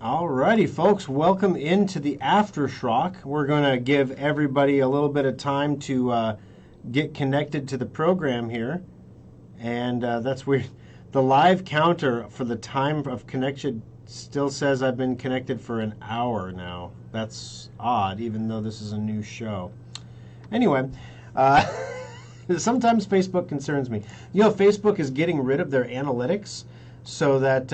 Alrighty, folks, welcome into the After Schrock. We're going to give everybody a little bit of time to get connected to the program here. And that's weird. The live counter for the time of connection still says I've been connected for an hour now. That's odd, even though this is a new show. Anyway, sometimes Facebook concerns me. You know, Facebook is getting rid of their analytics so that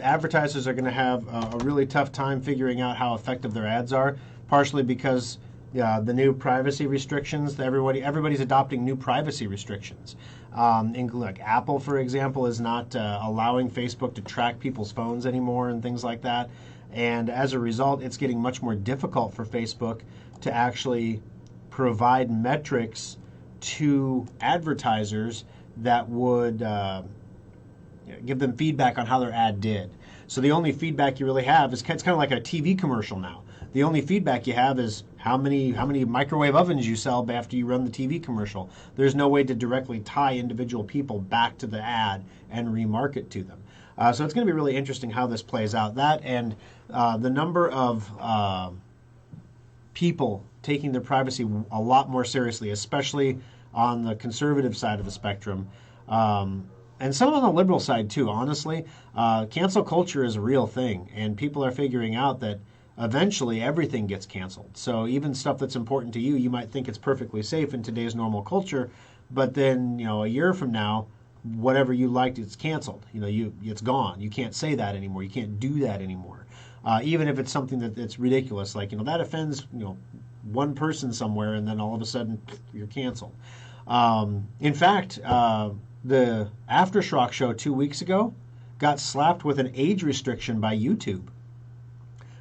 advertisers are going to have a really tough time figuring out how effective their ads are, partially because the new privacy restrictions. Everybody's adopting new privacy restrictions. Like Apple, for example, is not allowing Facebook to track people's phones anymore and things like that. And as a result, it's getting much more difficult for Facebook to actually provide metrics to advertisers that would give them feedback on how their ad did. So the only feedback you really have is it's kind of like a TV commercial now. The only feedback you have is how many microwave ovens you sell after you run the TV commercial. There's no way to directly tie individual people back to the ad and remarket to them. So it's going to be really interesting how this plays out. That and the number of people taking their privacy a lot more seriously, especially on the conservative side of the spectrum. And some on the liberal side too, honestly. Cancel culture is a real thing, and people are figuring out that eventually everything gets canceled. So even stuff that's important to you, you might think it's perfectly safe in today's normal culture, but then, a year from now, whatever you liked, it's canceled. It's gone. You can't say that anymore. You can't do that anymore. Even if it's something that's ridiculous, like, that offends, one person somewhere, and then all of a sudden you're canceled. In fact, the After Schrock show 2 weeks ago got slapped with an age restriction by YouTube.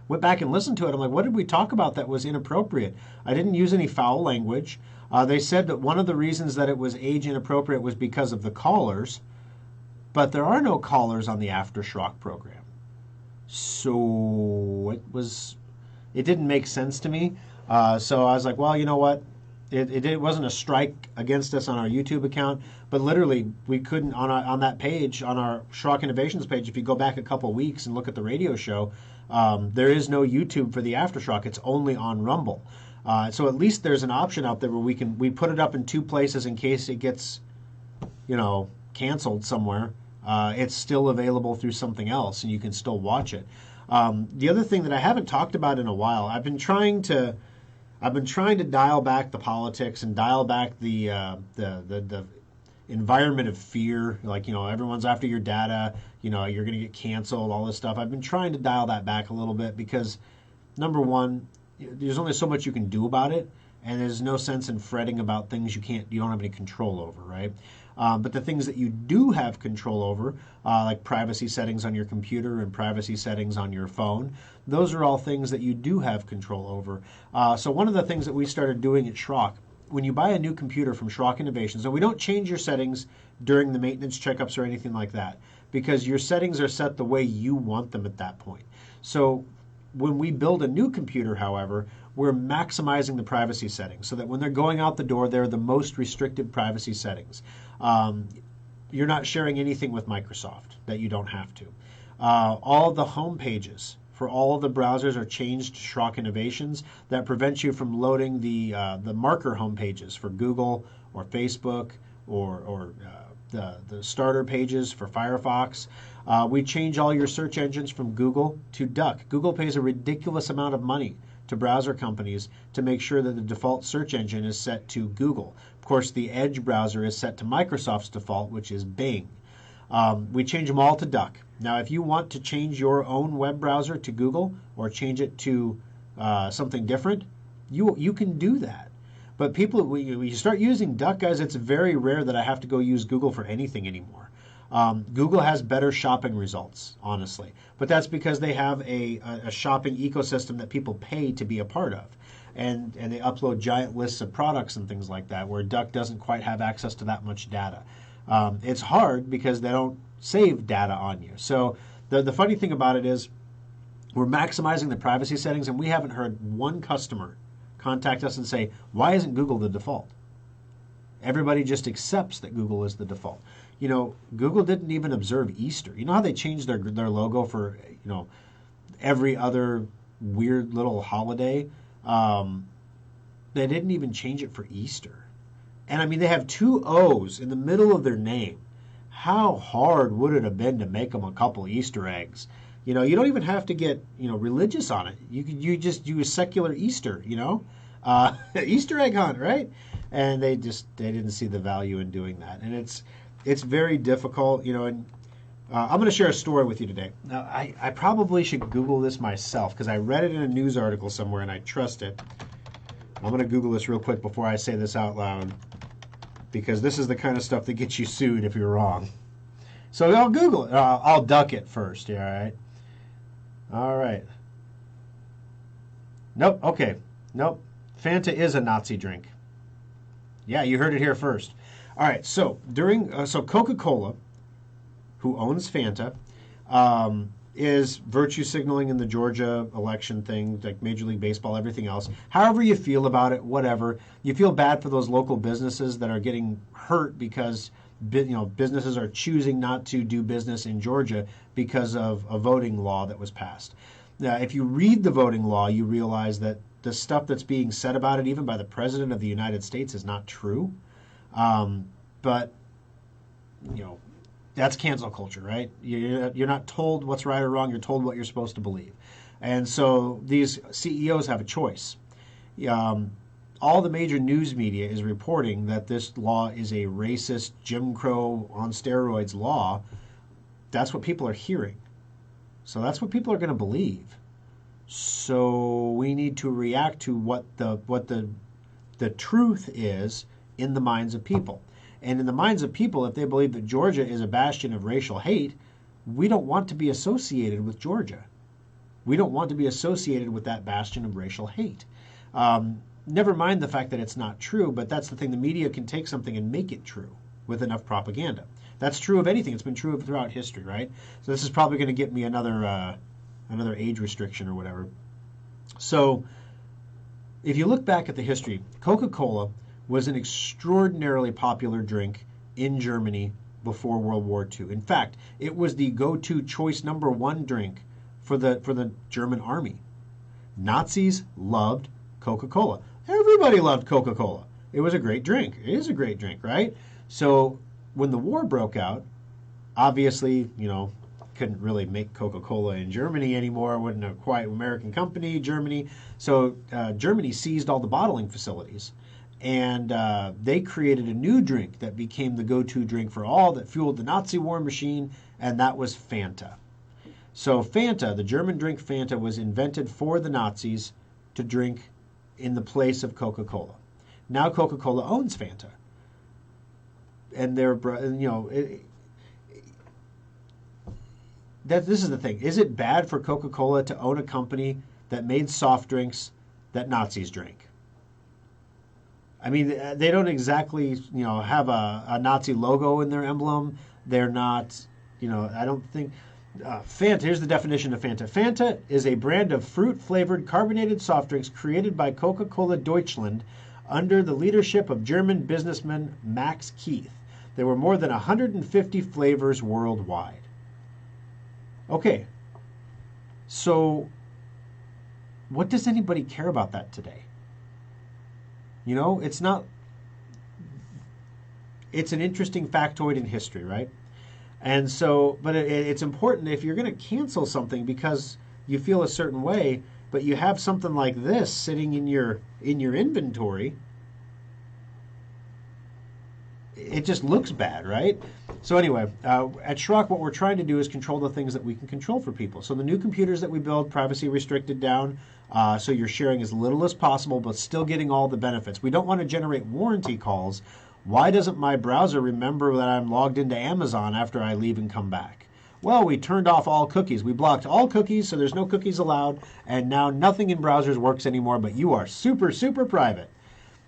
Went back and listened to it. I'm like, what did we talk about that was inappropriate? I didn't use any foul language. They said that one of the reasons that it was age inappropriate was because of the callers, but there are no callers on the After Schrock program. So it didn't make sense to me. So I was like, well, you know what? It wasn't a strike against us on our YouTube account, but literally we couldn't on that page, on our Schrock Innovations page. If you go back a couple weeks and look at the radio show, there is no YouTube for the After Schrock. It's only on Rumble. So at least there's an option out there where we put it up in two places in case it gets, canceled somewhere. It's still available through something else, and you can still watch it. The other thing that I haven't talked about in a while, I've been trying to dial back the politics and dial back the environment of fear. Like, everyone's after your data, you're going to get canceled, all this stuff. I've been trying to dial that back a little bit because, number one, there's only so much you can do about it, and there's no sense in fretting about things you don't have any control over, right? But the things that you do have control over, like privacy settings on your computer and privacy settings on your phone, those are all things that you do have control over. So one of the things that we started doing at Schrock, when you buy a new computer from Schrock Innovations, and we don't change your settings during the maintenance checkups or anything like that, because your settings are set the way you want them at that point. So when we build a new computer, however, we're maximizing the privacy settings so that when they're going out the door, they're the most restrictive privacy settings. You're not sharing anything with Microsoft that you don't have to. All the home pages for all of the browsers are changed to Schrock Innovations. That prevents you from loading the marker home pages for Google or Facebook or the starter pages for Firefox. We change all your search engines from Google to Duck. Google pays a ridiculous amount of money to browser companies to make sure that the default search engine is set to Google. Of course, the Edge browser is set to Microsoft's default, which is Bing. We change them all to Duck. Now, if you want to change your own web browser to Google or change it to something different, you can do that. But when you start using Duck, guys, it's very rare that I have to go use Google for anything anymore. Google has better shopping results, honestly. But that's because they have a shopping ecosystem that people pay to be a part of. And they upload giant lists of products and things like that, where Duck doesn't quite have access to that much data. It's hard because they don't save data on you. So the funny thing about it is we're maximizing the privacy settings, and we haven't heard one customer contact us and say, why isn't Google the default? Everybody just accepts that Google is the default. Google didn't even observe Easter. You know how they changed their logo for, every other weird little holiday. They didn't even change it for Easter. And I mean, they have two O's in the middle of their name. How hard would it have been to make them a couple Easter eggs? You know, you don't even have to get, religious on it. You just do a secular Easter, Easter egg hunt, right? And they didn't see the value in doing that. And it's very difficult, and I'm going to share a story with you today. Now, I probably should Google this myself because I read it in a news article somewhere and I trust it. I'm going to Google this real quick before I say this out loud because this is the kind of stuff that gets you sued if you're wrong. So I'll Google it. I'll duck it first. Yeah, all right. All right. Nope. Okay. Nope. Fanta is a Nazi drink. Yeah, you heard it here first. All right. So so Coca-Cola, who owns Fanta, is virtue signaling in the Georgia election thing, like Major League Baseball, everything else. However you feel about it, whatever. You feel bad for those local businesses that are getting hurt because businesses are choosing not to do business in Georgia because of a voting law that was passed. Now, if you read the voting law, you realize that the stuff that's being said about it, even by the President of the United States, is not true. But that's cancel culture, right? You're not told what's right or wrong. You're told what you're supposed to believe. And so these CEOs have a choice. All the major news media is reporting that this law is a racist, Jim Crow on steroids law. That's what people are hearing. So that's what people are going to believe. So we need to react to what the truth is in the minds of people. And in the minds of people, if they believe that Georgia is a bastion of racial hate, we don't want to be associated with Georgia. We don't want to be associated with that bastion of racial hate. Never mind the fact that it's not true, but that's the thing. The media can take something and make it true with enough propaganda. That's true of anything. It's been true throughout history, right? So this is probably going to get me another age restriction or whatever. So if you look back at the history, Coca-Cola was an extraordinarily popular drink in Germany before World War II. In fact, it was the go-to choice number one drink for the German army. Nazis loved Coca-Cola. Everybody loved Coca-Cola. It was a great drink. It is a great drink, right? So when the war broke out, obviously, couldn't really make Coca-Cola in Germany anymore. It wasn't a quite American company, Germany. So Germany seized all the bottling facilities. And they created a new drink that became the go-to drink for all that fueled the Nazi war machine, and that was Fanta. So Fanta, the German drink Fanta, was invented for the Nazis to drink in the place of Coca-Cola. Now Coca-Cola owns Fanta. And this is the thing. Is it bad for Coca-Cola to own a company that made soft drinks that Nazis drank? I mean, they don't exactly, have a Nazi logo in their emblem. They're not, I don't think. Fanta, here's the definition of Fanta. Fanta is a brand of fruit-flavored carbonated soft drinks created by Coca-Cola Deutschland under the leadership of German businessman Max Keith. There were more than 150 flavors worldwide. Okay, so what does anybody care about that today? It's not, it's an interesting factoid in history, right? And so, but it's important if you're going to cancel something because you feel a certain way, but you have something like this sitting in your inventory, it just looks bad, right? So anyway, at Schrock, what we're trying to do is control the things that we can control for people. So the new computers that we build, privacy restricted down, so you're sharing as little as possible, but still getting all the benefits. We don't want to generate warranty calls. Why doesn't my browser remember that I'm logged into Amazon after I leave and come back? Well, we turned off all cookies. We blocked all cookies, so there's no cookies allowed, and now nothing in browsers works anymore, but you are super, super private.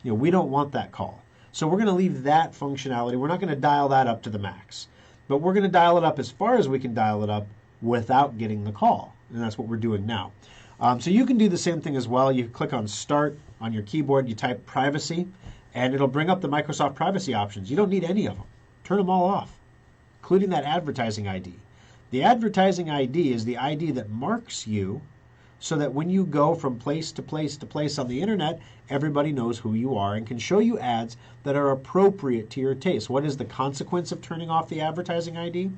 We don't want that call. So we're going to leave that functionality. We're not going to dial that up to the max, but we're going to dial it up as far as we can dial it up without getting the call, and that's what we're doing now. So you can do the same thing as well. You click on Start on your keyboard, you type Privacy, and it'll bring up the Microsoft privacy options. You don't need any of them. Turn them all off, including that advertising ID. The advertising ID is the ID that marks you so that when you go from place to place to place on the internet, everybody knows who you are and can show you ads that are appropriate to your taste. What is the consequence of turning off the advertising ID?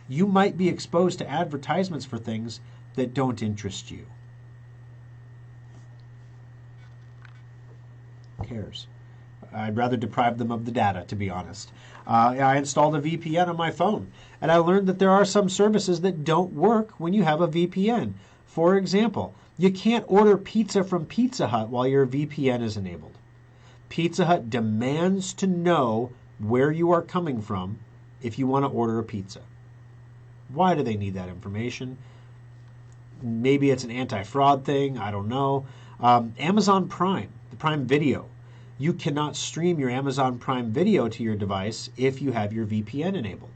You might be exposed to advertisements for things that don't interest you. Who cares? I'd rather deprive them of the data, to be honest. I installed a VPN on my phone, and I learned that there are some services that don't work when you have a VPN. For example, you can't order pizza from Pizza Hut while your VPN is enabled. Pizza Hut demands to know where you are coming from if you want to order a pizza. Why do they need that information? Maybe it's an anti-fraud thing. I don't know. Amazon Prime, the Prime Video. You cannot stream your Amazon Prime Video to your device if you have your VPN enabled.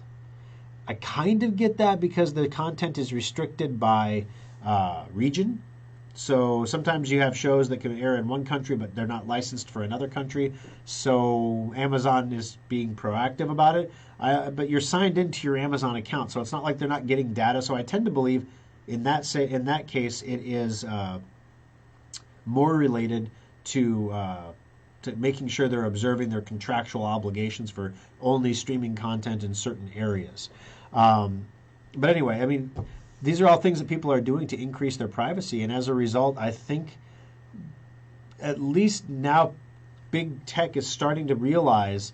I kind of get that because the content is restricted by region. So sometimes you have shows that can air in one country, but they're not licensed for another country. So Amazon is being proactive about it. But you're signed into your Amazon account, so it's not like they're not getting data. So I tend to believe in that case it is more related to making sure they're observing their contractual obligations for only streaming content in certain areas. But anyway, I mean, these are all things that people are doing to increase their privacy. And as a result, I think at least now big tech is starting to realize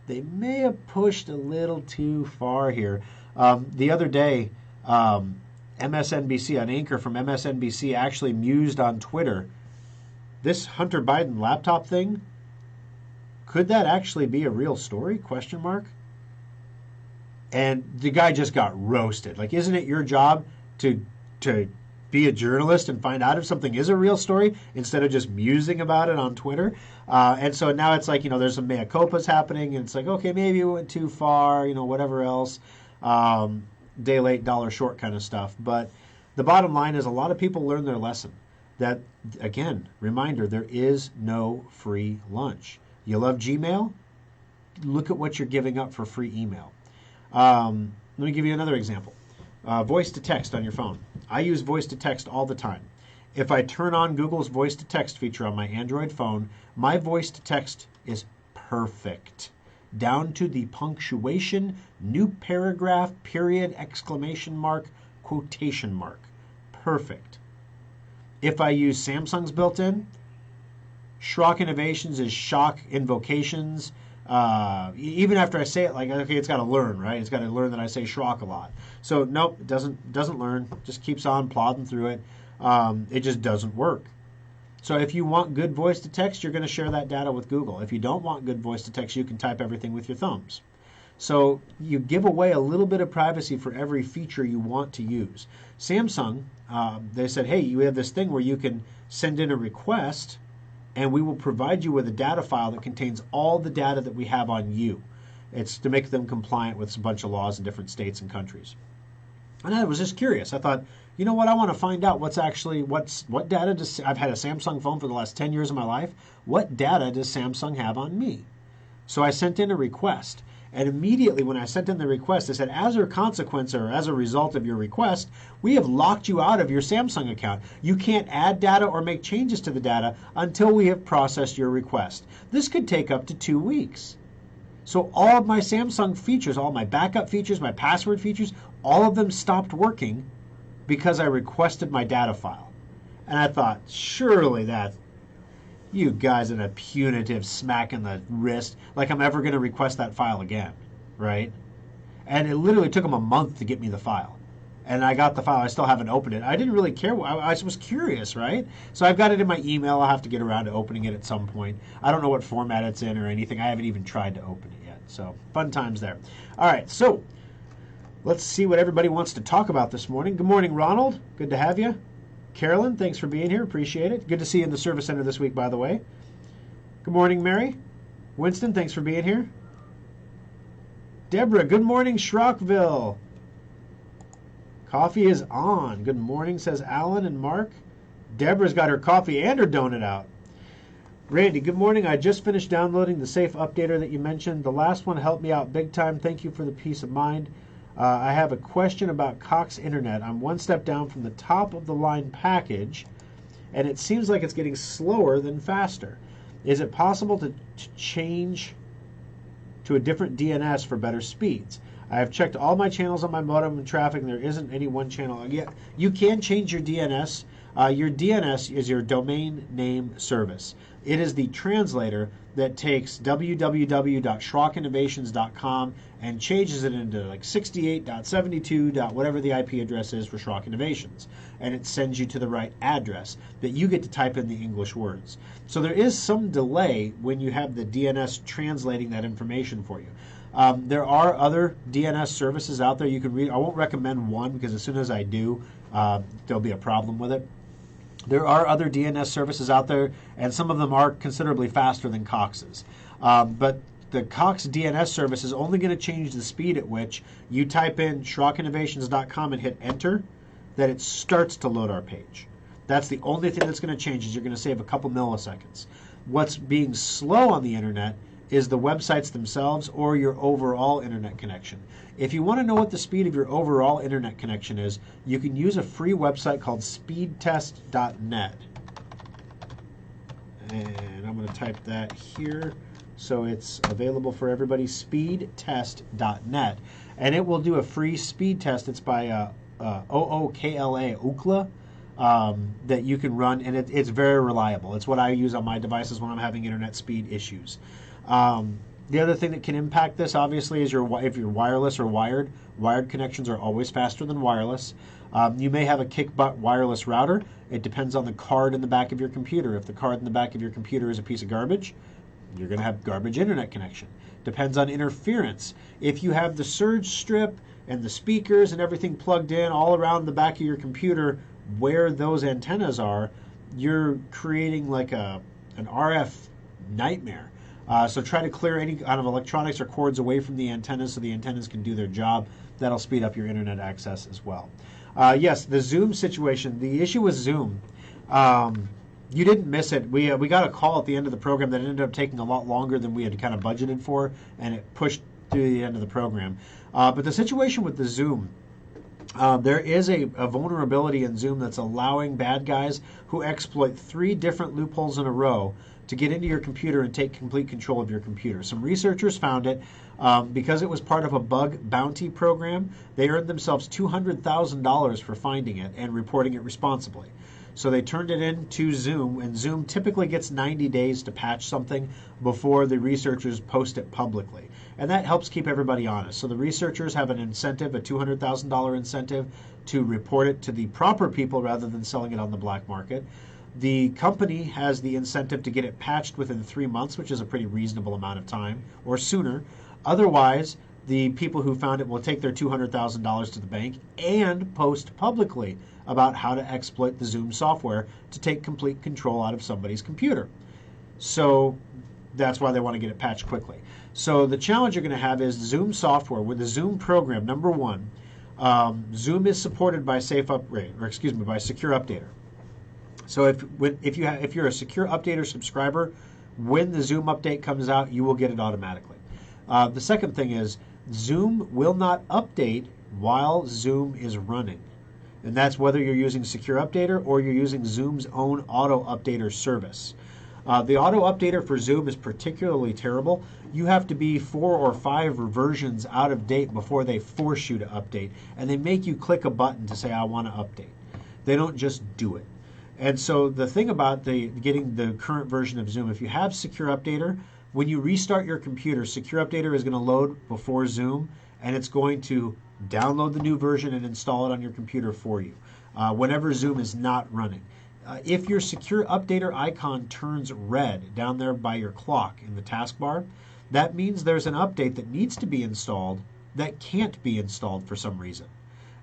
they may have pushed a little too far here. The other day, MSNBC, an anchor from MSNBC actually mused on Twitter, this Hunter Biden laptop thing, could that actually be a real story? Question mark. And the guy just got roasted. Like, isn't it your job to be a journalist and find out if something is a real story instead of just musing about it on Twitter? And so now it's like, there's some mea culpas happening, and it's like, okay, maybe we went too far, whatever else. Day late, dollar short kind of stuff. But the bottom line is a lot of people learn their lesson. That, again, reminder, there is no free lunch. You love Gmail? Look at what you're giving up for free email. Let me give you another example. Voice to text on your phone. I use voice to text all the time. If I turn on Google's voice to text feature on my Android phone, my voice to text is perfect. Down to the punctuation, new paragraph, period, exclamation mark, quotation mark. Perfect. If I use Samsung's built-in, Schrock Innovations is shock invocations. Even after I say it, like, okay, it's got to learn, right? It's got to learn that I say Schrock a lot. So nope, it doesn't learn. Just keeps on plodding through it. It just doesn't work. So if you want good voice to text, you're going to share that data with Google. If you don't want good voice to text, you can type everything with your thumbs. So you give away a little bit of privacy for every feature you want to use. Samsung, they said, hey, you have this thing where you can send in a request and we will provide you with a data file that contains all the data that we have on you. It's to make them compliant with a bunch of laws in different states and countries. And I was just curious. I thought, you know what? I want to find out what data does, I've had a Samsung phone for the last 10 years of my life. What data does Samsung have on me? So I sent in a request. And immediately when I sent in the request, they said, as a consequence or as a result of your request, we have locked you out of your Samsung account. You can't add data or make changes to the data until we have processed your request. This could take up to 2 weeks. So all of my Samsung features, all my backup features, my password features, all of them stopped working because I requested my data file. And I thought, surely that's, you guys in a punitive smack in the wrist, like I'm ever going to request that file again, right? And it literally took them a month to get me the file. And I got the file. I still haven't opened it. I didn't really care. I was curious, right? So I've got it in my email. I'll have to get around to opening it at some point. I don't know what format it's in or anything. I haven't even tried to open it yet. So fun times there. All right, so let's see what everybody wants to talk about this morning. Good morning, Ronald. Good to have you. Carolyn, thanks for being here. Appreciate it. Good to see you in the service center this week, by the way. Good morning, Mary. Winston, thanks for being here. Deborah, good morning, Schrockville. Coffee is on. Good morning, says Alan and Mark. Deborah's got her coffee and her donut out. Randy, good morning. I just finished downloading the Safe Updater that you mentioned. The last one helped me out big time. Thank you for the peace of mind. I have a question about Cox Internet. I'm one step down from the top of the line package, and it seems like it's getting slower than faster. Is it possible to change to a different DNS for better speeds? I have checked all my channels on my modem and traffic, and there isn't any one channel. Yeah, you can change your DNS. Your DNS is your domain name service. It is the translator that takes www.schrockinnovations.com and changes it into like 68.72. Whatever the IP address is for Schrock Innovations. And it sends you to the right address that you get to type in the English words. So there is some delay when you have the DNS translating that information for you. There are other DNS services out there you can read. I won't recommend one because as soon as I do, there'll be a problem with it. There are other DNS services out there, and some of them are considerably faster than Cox's. But the Cox DNS service is only going to change the speed at which you type in schrockinnovations.com and hit enter, that it starts to load our page. That's the only thing that's going to change, is you're going to save a couple milliseconds. What's being slow on the internet is the websites themselves or your overall internet connection. If you want to know what the speed of your overall internet connection is, you can use a free website called speedtest.net. And I'm going to type that here so it's available for everybody, speedtest.net. And it will do a free speed test. It's by Ookla. That you can run, and it's very reliable. It's what I use on my devices when I'm having internet speed issues. The other thing that can impact this, obviously, is if you're wireless or wired. Wired connections are always faster than wireless. You may have a kick-butt wireless router. It depends on the card in the back of your computer. If the card in the back of your computer is a piece of garbage, you're going to have garbage internet connection. Depends on interference. If you have the surge strip and the speakers and everything plugged in all around the back of your computer where those antennas are, you're creating like an RF nightmare. So try to clear any kind of electronics or cords away from the antennas so the antennas can do their job. That'll speed up your internet access as well. Yes, the Zoom situation. The issue with Zoom, you didn't miss it. We got a call at the end of the program that ended up taking a lot longer than we had kind of budgeted for, and it pushed through the end of the program. But the situation with the Zoom, there is a vulnerability in Zoom that's allowing bad guys who exploit 3 different loopholes in a row to get into your computer and take complete control of your computer. Some researchers found it because it was part of a bug bounty program. They earned themselves $200,000 for finding it and reporting it responsibly. So they turned it in to Zoom, and Zoom typically gets 90 days to patch something before the researchers post it publicly. And that helps keep everybody honest. So the researchers have an incentive, a $200,000 incentive, to report it to the proper people rather than selling it on the black market. The company has the incentive to get it patched within 3 months, which is a pretty reasonable amount of time, or sooner. Otherwise, the people who found it will take their $200,000 to the bank and post publicly about how to exploit the Zoom software to take complete control out of somebody's computer. So that's why they want to get it patched quickly. So the challenge you're going to have is Zoom software with the Zoom program. Number one, Zoom is supported by Secure Updater. So if you're a Secure Updater subscriber, when the Zoom update comes out, you will get it automatically. The second thing is Zoom will not update while Zoom is running. And that's whether you're using Secure Updater or you're using Zoom's own auto updater service. The auto updater for Zoom is particularly terrible. You have to be 4 or 5 versions out of date before they force you to update. And they make you click a button to say, I want to update. They don't just do it. And so the thing about getting the current version of Zoom, if you have Secure Updater, when you restart your computer, Secure Updater is going to load before Zoom, and it's going to download the new version and install it on your computer for you whenever Zoom is not running. If your Secure Updater icon turns red down there by your clock in the taskbar, that means there's an update that needs to be installed that can't be installed for some reason.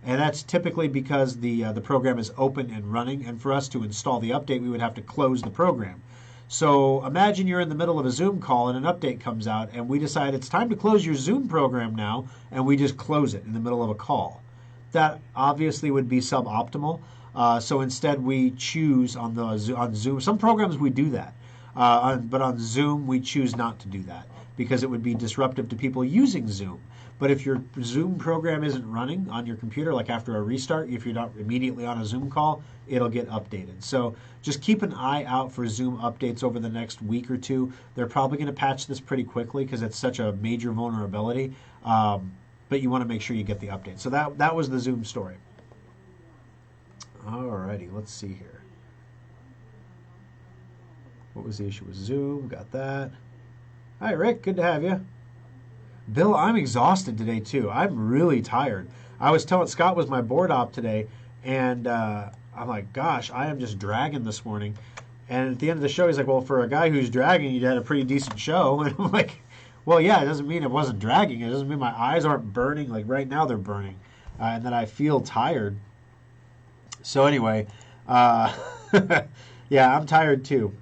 And that's typically because the program is open and running, and for us to install the update, we would have to close the program. So imagine you're in the middle of a Zoom call and an update comes out, and we decide it's time to close your Zoom program now, and we just close it in the middle of a call. That obviously would be suboptimal. So instead, we choose on Zoom. Some programs we do that, but on Zoom we choose not to do that because it would be disruptive to people using Zoom. But if your Zoom program isn't running on your computer, like after a restart, if you're not immediately on a Zoom call, it'll get updated. So just keep an eye out for Zoom updates over the next week or two. They're probably going to patch this pretty quickly because it's such a major vulnerability. But you want to make sure you get the update. So that was the Zoom story. Alrighty, let's see here. What was the issue with Zoom? Got that. Hi, Rick. Good to have you. Bill, I'm exhausted today, too. I'm really tired. I was telling Scott was my board op today, and I'm like, gosh, I am just dragging this morning. And at the end of the show, he's like, well, for a guy who's dragging, you had a pretty decent show. And I'm like, well, yeah, it doesn't mean it wasn't dragging. It doesn't mean my eyes aren't burning. Like right now they're burning. And that I feel tired. So anyway, yeah, I'm tired, too.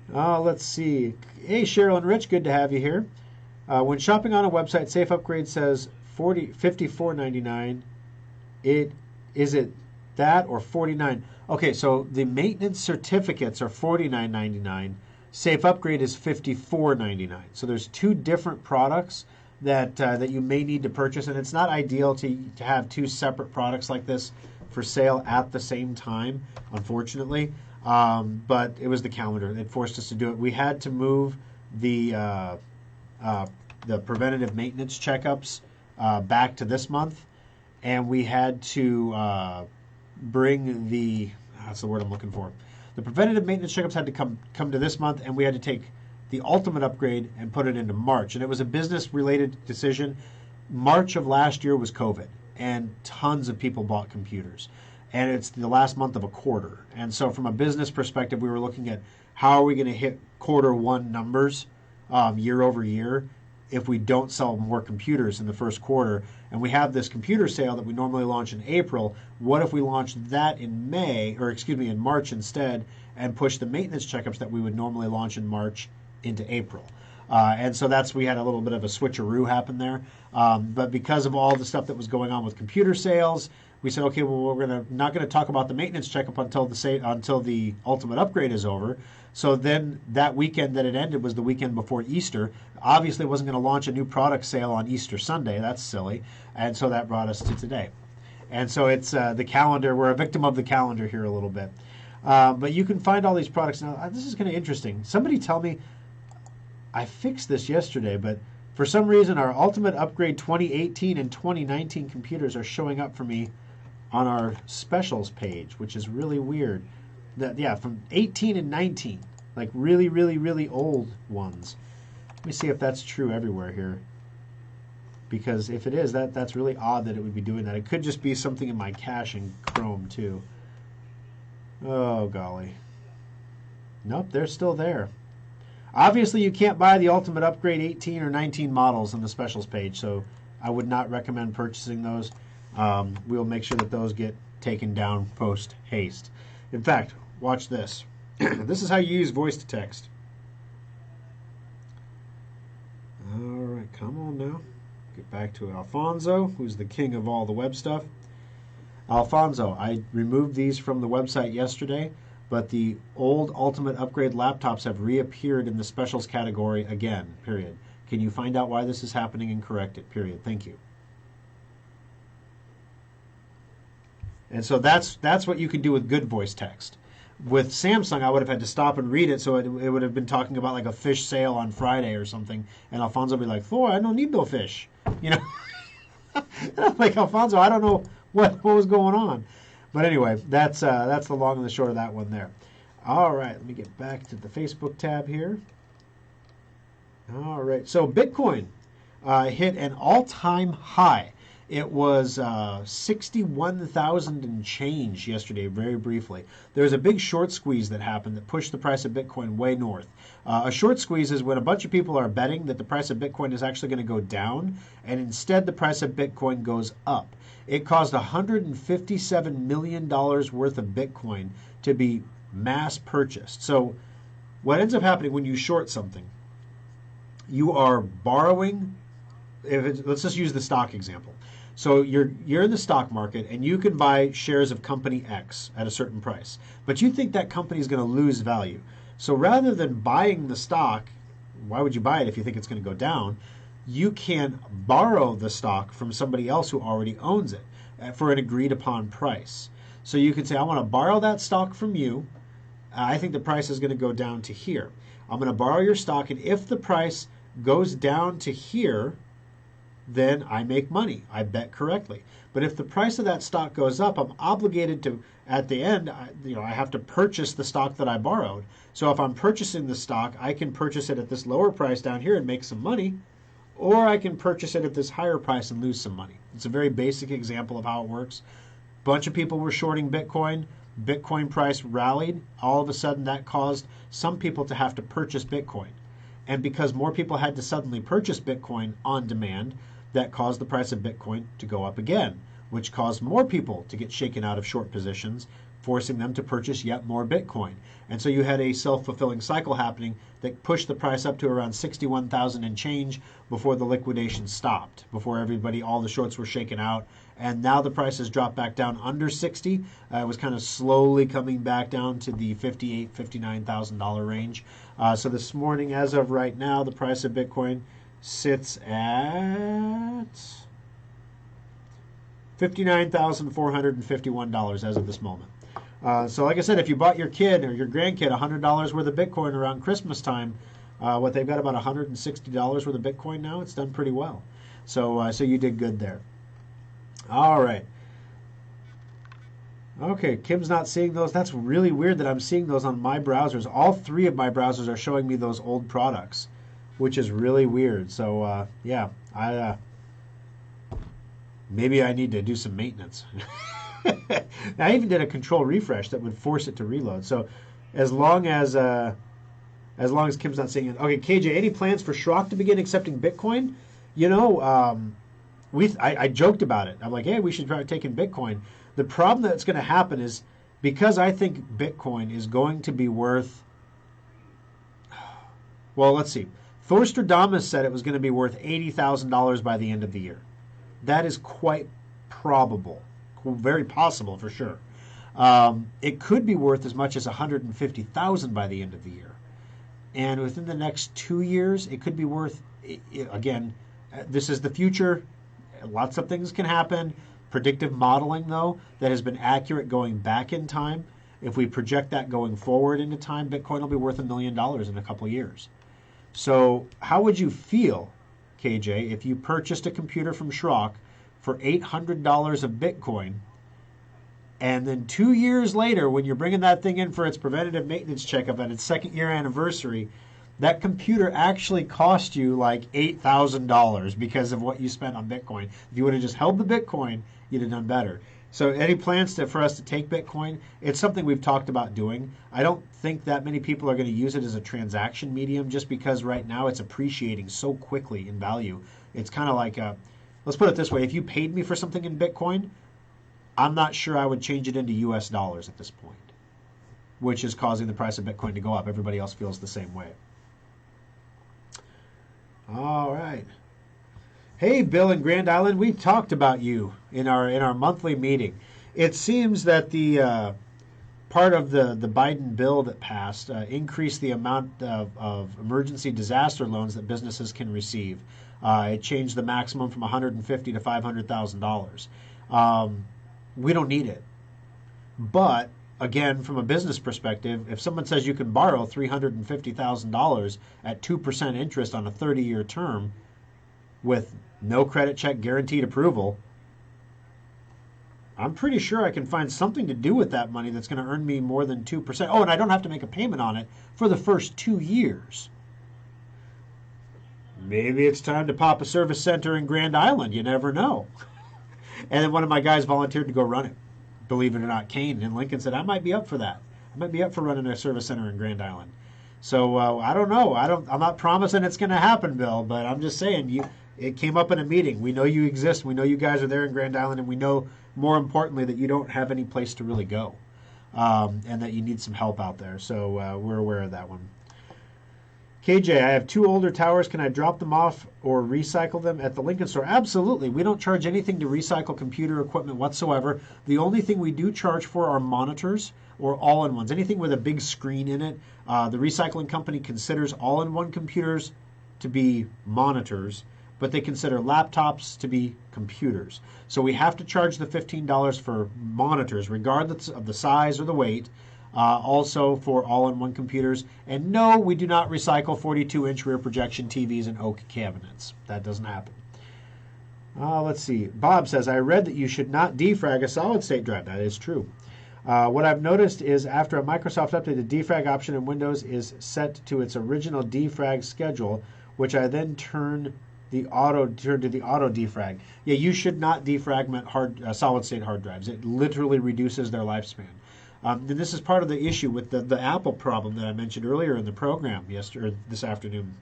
Let's see. Hey, Cheryl and Rich, good to have you here. When shopping on a website, Safe Upgrade says $54.99. Is it that or $49? Okay, so the maintenance certificates are $49.99. Safe Upgrade is $54.99. So there's two different products that you may need to purchase, and it's not ideal to have two separate products like this for sale at the same time, unfortunately. But it was the calendar. It forced us to do it. We had to move the preventative maintenance checkups back to this month, and we had to bring that's the word I'm looking for. The preventative maintenance checkups had to come to this month, and we had to take the ultimate upgrade and put it into March. And it was a business-related decision. March of last year was COVID, and tons of people bought computers. And it's the last month of a quarter. And so from a business perspective, we were looking at how are we going to hit quarter one numbers year over year if we don't sell more computers in the first quarter. And we have this computer sale that we normally launch in April. What if we launch that in in March instead, and push the maintenance checkups that we would normally launch in March into April? And so we had a little bit of a switcheroo happen there. But because of all the stuff that was going on with computer sales, we said, okay, well, we're not going to talk about the maintenance checkup until the ultimate upgrade is over. So then that weekend that it ended was the weekend before Easter. Obviously, wasn't going to launch a new product sale on Easter Sunday. That's silly. And so that brought us to today. And so it's the calendar. We're a victim of the calendar here a little bit. But you can find all these products. Now, this is kind of interesting. Somebody tell me, I fixed this yesterday, but for some reason our Ultimate Upgrade 2018 and 2019 computers are showing up for me on our specials page, which is really weird. From 18 and 19, like really, really, really old ones. Let me see if that's true everywhere here. Because if it is, that's really odd that it would be doing that. It could just be something in my cache in Chrome too. Oh, golly. Nope, they're still there. Obviously, you can't buy the Ultimate Upgrade 18 or 19 models on the specials page, so I would not recommend purchasing those. We'll make sure that those get taken down post haste. In fact, watch this. This is how you use voice to text. All right, come on now. Get back to Alfonso, who's the king of all the web stuff. Alfonso, I removed these from the website yesterday, but the old Ultimate Upgrade laptops have reappeared in the specials category again, period. Can you find out why this is happening and correct it, period? Thank you. And so that's what you can do with good voice text. With Samsung, I would have had to stop and read it, so it would have been talking about like a fish sale on Friday or something, and Alfonso would be like, Thor, I don't need no fish. You know? And I'm like, Alfonso, I don't know what was going on. But anyway, that's the long and the short of that one there. All right, let me get back to the Facebook tab here. All right, so Bitcoin hit an all-time high. It was 61,000 and change yesterday, very briefly. There was a big short squeeze that happened that pushed the price of Bitcoin way north. A short squeeze is when a bunch of people are betting that the price of Bitcoin is actually going to go down, and instead the price of Bitcoin goes up. It caused $157 million worth of Bitcoin to be mass purchased. So what ends up happening when you short something, you are borrowing, let's just use the stock example. So you're in the stock market and you can buy shares of company X at a certain price, but you think that company is going to lose value. So rather than buying the stock, why would you buy it if you think it's going to go down? you can borrow the stock from somebody else who already owns it for an agreed upon price. So you could say, I want to borrow that stock from you. I think the price is going to go down to here. I'm going to borrow your stock, and if the price goes down to here, then I make money. I bet correctly. But if the price of that stock goes up, I'm obligated to, at the end, I have to purchase the stock that I borrowed. So if I'm purchasing the stock, I can purchase it at this lower price down here and make some money, or I can purchase it at this higher price and lose some money. It's a very basic example of how it works. Bunch of people were shorting Bitcoin. Bitcoin price rallied. All of a sudden, that caused some people to have to purchase Bitcoin. And because more people had to suddenly purchase Bitcoin on demand, that caused the price of Bitcoin to go up again, which caused more people to get shaken out of short positions, forcing them to purchase yet more Bitcoin. And so you had a self-fulfilling cycle happening that pushed the price up to around 61,000 and change before the liquidation stopped, before all the shorts were shaken out. And now the price has dropped back down under 60. It was kind of slowly coming back down to the $58,000, $59,000 range. So this morning, as of right now, the price of Bitcoin sits at $59,451 as of this moment. So like I said, if you bought your kid or your grandkid $100 worth of Bitcoin around Christmas time, they've got about $160 worth of Bitcoin now. It's done pretty well. So you did good there. All right. Okay, Kim's not seeing those. That's really weird that I'm seeing those on my browsers. All three of my browsers are showing me those old products, which is really weird. So yeah, maybe I need to do some maintenance. I even did a control refresh that would force it to reload. So as long as Kim's not seeing it. Okay, KJ, any plans for Schrock to begin accepting Bitcoin? I joked about it. I'm like, hey, we should try taking Bitcoin. The problem that's going to happen is because I think Bitcoin is going to be worth, well, let's see. Thorstradamus said it was going to be worth $80,000 by the end of the year. That is quite probable, very possible for sure. It could be worth as much as $150,000 by the end of the year. And within the next 2 years, it could be worth, again, this is the future. Lots of things can happen. Predictive modeling, though, that has been accurate going back in time. If we project that going forward into time, Bitcoin will be worth $1 million in a couple of years. So how would you feel, KJ, if you purchased a computer from Schrock for $800 of Bitcoin, and then 2 years later, when you're bringing that thing in for its preventative maintenance checkup at its second year anniversary, that computer actually cost you like $8,000 because of what you spent on Bitcoin? If you would have just held the Bitcoin, you'd have done better. So any plans for us to take Bitcoin? It's something we've talked about doing. I don't think that many people are going to use it as a transaction medium just because right now it's appreciating so quickly in value. It's kind of like, let's put it this way. If you paid me for something in Bitcoin, I'm not sure I would change it into US dollars at this point, which is causing the price of Bitcoin to go up. Everybody else feels the same way. All right. Hey, Bill in Grand Island, we talked about you in our monthly meeting. It seems that the part of the Biden bill that passed increased the amount of emergency disaster loans that businesses can receive. It changed the maximum from $150,000 to $500,000. We don't need it. But again, from a business perspective, if someone says you can borrow $350,000 at 2% interest on a 30-year term with no credit check guaranteed approval, I'm pretty sure I can find something to do with that money that's going to earn me more than 2%. Oh, and I don't have to make a payment on it for the first 2 years. Maybe it's time to pop a service center in Grand Island. You never know. And then one of my guys volunteered to go run it. Believe it or not, Kane in Lincoln said, I might be up for that. I might be up for running a service center in Grand Island. So I don't know. I'm not promising it's going to happen, Bill, but I'm just saying it came up in a meeting. We know you exist. We know you guys are there in Grand Island, and we know, more importantly, that you don't have any place to really go, and that you need some help out there. So we're aware of that one. KJ, I have 2 older towers. Can I drop them off or recycle them at the Lincoln store? Absolutely. We don't charge anything to recycle computer equipment whatsoever. The only thing we do charge for are monitors or all-in-ones. Anything with a big screen in it. The recycling company considers all-in-one computers to be monitors, but they consider laptops to be computers. So we have to charge the $15 for monitors, regardless of the size or the weight, also for all-in-one computers. And no, we do not recycle 42-inch rear projection TVs in oak cabinets. That doesn't happen. Let's see. Bob says, I read that you should not defrag a solid-state drive. That is true. What I've noticed is after a Microsoft update, the defrag option in Windows is set to its original defrag schedule, which I then turn to the auto defrag. Yeah, you should not defragment solid-state hard drives. It literally reduces their lifespan. And this is part of the issue with the Apple problem that I mentioned earlier in the program this afternoon.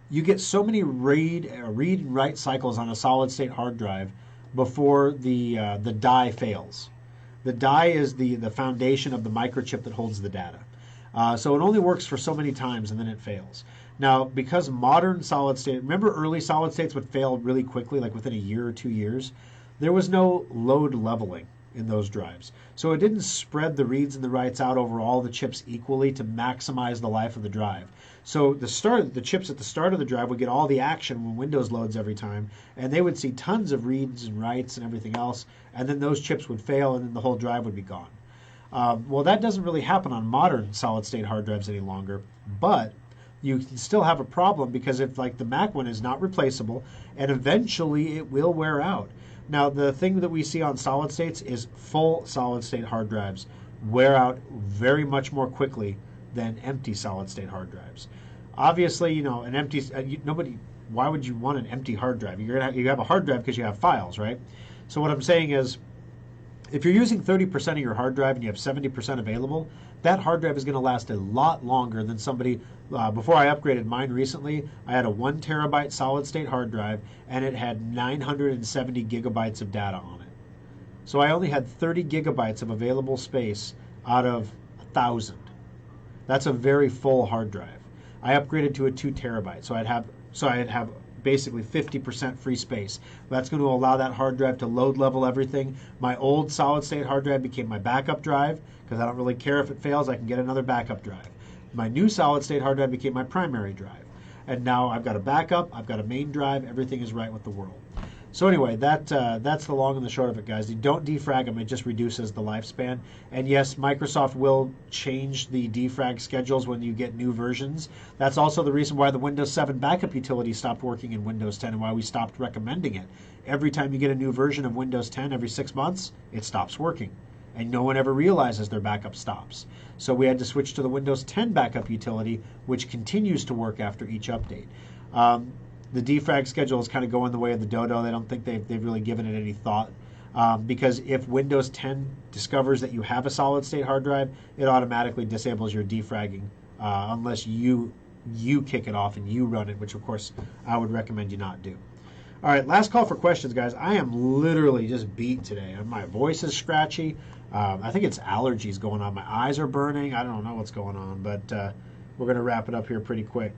You get so many read and write cycles on a solid-state hard drive before the die fails. The die is the foundation of the microchip that holds the data. So it only works for so many times and then it fails. Now, because modern solid-state, remember early solid-states would fail really quickly, like within a year or 2 years? There was no load leveling in those drives. So it didn't spread the reads and the writes out over all the chips equally to maximize the life of the drive. So the chips at the start of the drive would get all the action when Windows loads every time, and they would see tons of reads and writes and everything else, and then those chips would fail and then the whole drive would be gone. Well, that doesn't really happen on modern solid-state hard drives any longer, but you can still have a problem because if like the Mac one is not replaceable, and eventually it will wear out. Now, the thing that we see on solid states is full solid state hard drives wear out very much more quickly than empty solid state hard drives. Obviously, an empty, why would you want an empty hard drive? You have a hard drive because you have files, right? So what I'm saying is, if you're using 30% of your hard drive and you have 70% available, that hard drive is going to last a lot longer than somebody. Before I upgraded mine recently, I had a 1 terabyte solid state hard drive and it had 970 gigabytes of data on it. So I only had 30 gigabytes of available space out of 1,000. That's a very full hard drive. I upgraded to a 2 terabyte, so I'd have basically 50% free space. That's going to allow that hard drive to load level everything. My old solid state hard drive became my backup drive because I don't really care if it fails, I can get another backup drive. My new solid state hard drive became my primary drive. And now I've got a backup, I've got a main drive, everything is right with the world. So anyway, that's the long and the short of it, guys. You don't defrag them, it just reduces the lifespan. And yes, Microsoft will change the defrag schedules when you get new versions. That's also the reason why the Windows 7 backup utility stopped working in Windows 10 and why we stopped recommending it. Every time you get a new version of Windows 10, every 6 months, it stops working. And no one ever realizes their backup stops. So we had to switch to the Windows 10 backup utility, which continues to work after each update. The defrag schedule is kind of going the way of the dodo. They don't think they've really given it any thought. Because if Windows 10 discovers that you have a solid state hard drive, it automatically disables your defragging unless you kick it off and you run it, which of course I would recommend you not do. All right, last call for questions, guys. I am literally just beat today. My voice is scratchy. I think it's allergies going on. My eyes are burning. I don't know what's going on, but we're going to wrap it up here pretty quick.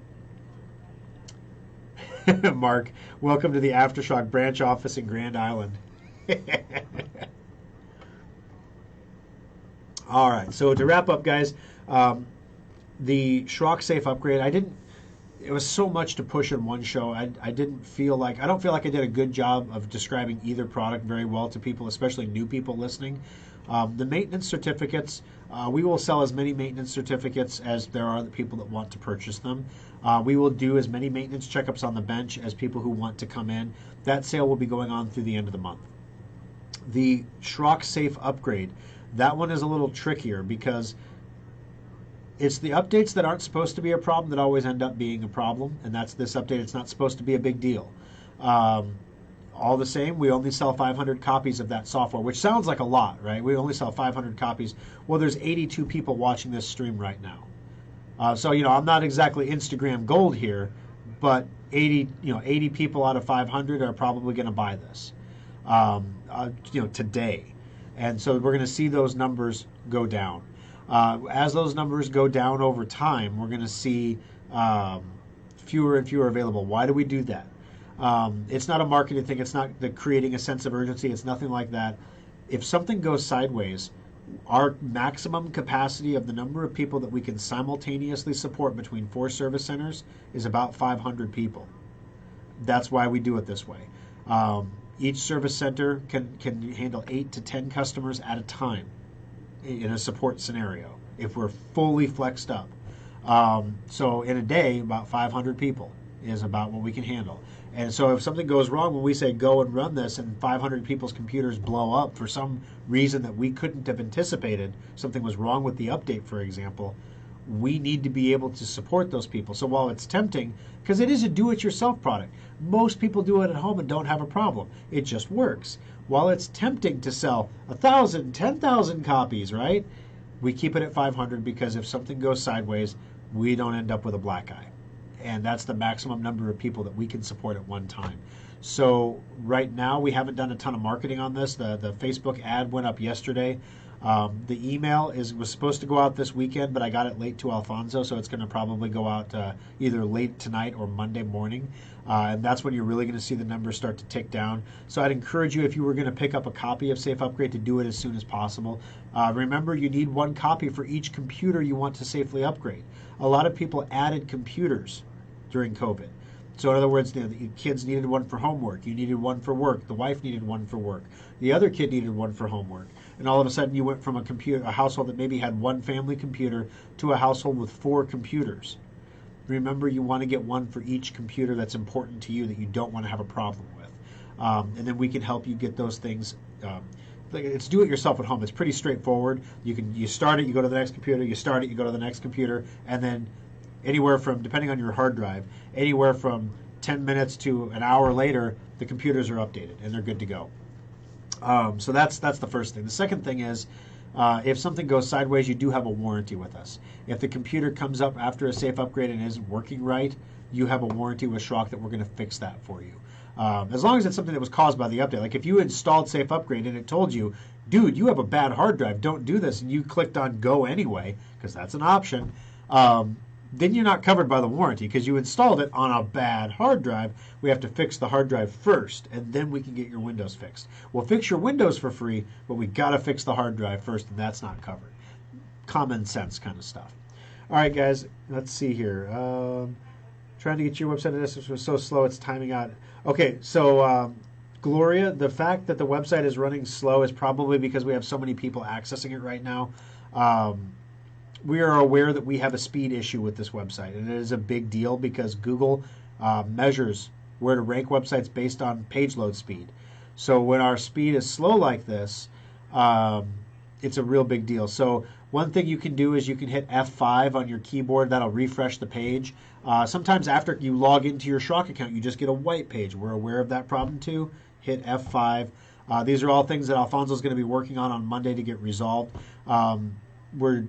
Mark, welcome to the After Schrock branch office in Grand Island. All right, so to wrap up, guys, the Schrock Safe upgrade, it was so much to push in one show. I don't feel like I did a good job of describing either product very well to people, especially new people listening. The maintenance certificates, we will sell as many maintenance certificates as there are the people that want to purchase them. We will do as many maintenance checkups on the bench as people who want to come in. That sale will be going on through the end of the month. The Schrock Safe upgrade, that one is a little trickier because it's the updates that aren't supposed to be a problem that always end up being a problem, and that's this update. It's not supposed to be a big deal. All the same, we only sell 500 copies of that software, which sounds like a lot, right? We only sell 500 copies. Well, there's 82 people watching this stream right now. So, I'm not exactly Instagram gold here, but 80 people out of 500 are probably going to buy this, today. And so we're going to see those numbers go down. As those numbers go down over time, we're going to see fewer and fewer available. Why do we do that? It's not a marketing thing. It's not creating a sense of urgency. It's nothing like that. If something goes sideways, our maximum capacity of the number of people that we can simultaneously support between 4 service centers is about 500 people. That's why we do it this way. Each service center can handle 8 to 10 customers at a time in a support scenario if we're fully flexed up. So in a day, about 500 people is about what we can handle. And so if something goes wrong, when we say go and run this and 500 people's computers blow up for some reason that we couldn't have anticipated, something was wrong with the update, for example, we need to be able to support those people. So while it's tempting, because it is a do-it-yourself product, most people do it at home and don't have a problem. It just works. While it's tempting to sell 1,000, 10,000 copies, right? We keep it at 500 because if something goes sideways, we don't end up with a black eye. And that's the maximum number of people that we can support at one time. So right now, we haven't done a ton of marketing on this. The Facebook ad went up yesterday. The email was supposed to go out this weekend, but I got it late to Alfonso, so it's going to probably go out either late tonight or Monday morning. And that's when you're really going to see the numbers start to tick down. So I'd encourage you, if you were going to pick up a copy of Safe Upgrade, to do it as soon as possible. Remember, you need one copy for each computer you want to safely upgrade. A lot of people added computers during COVID. So in other words, the kids needed one for homework. You needed one for work. The wife needed one for work. The other kid needed one for homework. And all of a sudden you went from a household that maybe had one family computer to a household with 4 computers. Remember, you want to get one for each computer that's important to you that you don't want to have a problem with. And then we can help you get those things. It's do it yourself at home. It's pretty straightforward. You start it, you go to the next computer, you start it, you go to the next computer, and then anywhere from, depending on your hard drive, anywhere from 10 minutes to an hour later, the computers are updated and they're good to go. So that's the first thing. The second thing is, if something goes sideways, you do have a warranty with us. If the computer comes up after a safe upgrade and isn't working right, you have a warranty with Schrock that we're going to fix that for you. As long as it's something that was caused by the update. Like if you installed Safe Upgrade and it told you, dude, you have a bad hard drive, don't do this, and you clicked on go anyway, because that's an option, then you're not covered by the warranty because you installed it on a bad hard drive. We have to fix the hard drive first, and then we can get your Windows fixed. We'll fix your Windows for free, but we got to fix the hard drive first, and that's not covered. Common sense kind of stuff. All right, guys, let's see here. Trying to get your website address was so slow, it's timing out. Okay, so Gloria, the fact that the website is running slow is probably because we have so many people accessing it right now. We are aware that we have a speed issue with this website, and it is a big deal because Google measures where to rank websites based on page load speed. So when our speed is slow like this, it's a real big deal. So one thing you can do is you can hit F5 on your keyboard. That'll refresh the page. Sometimes after you log into your Schrock account, you just get a white page. We're aware of that problem too. Hit F5. These are all things that Alfonso is going to be working on Monday to get resolved. We're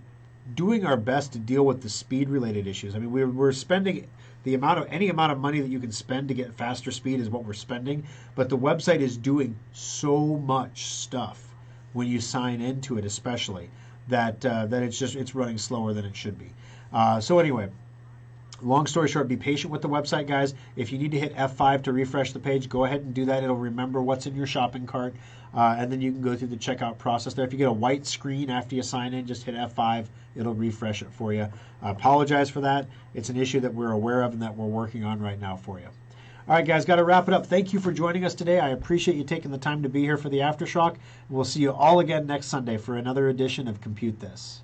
doing our best to deal with the speed-related issues. I mean, we're spending any amount of money that you can spend to get faster speed is what we're spending. But the website is doing so much stuff when you sign into it, especially that it's running slower than it should be. So anyway, long story short, be patient with the website, guys. If you need to hit F5 to refresh the page, go ahead and do that. It'll remember what's in your shopping cart, and then you can go through the checkout process there. If you get a white screen after you sign in, just hit F5. It'll refresh it for you. I apologize for that. It's an issue that we're aware of and that we're working on right now for you. All right, guys, got to wrap it up. Thank you for joining us today. I appreciate you taking the time to be here for the After Schrock. We'll see you all again next Sunday for another edition of Compute This.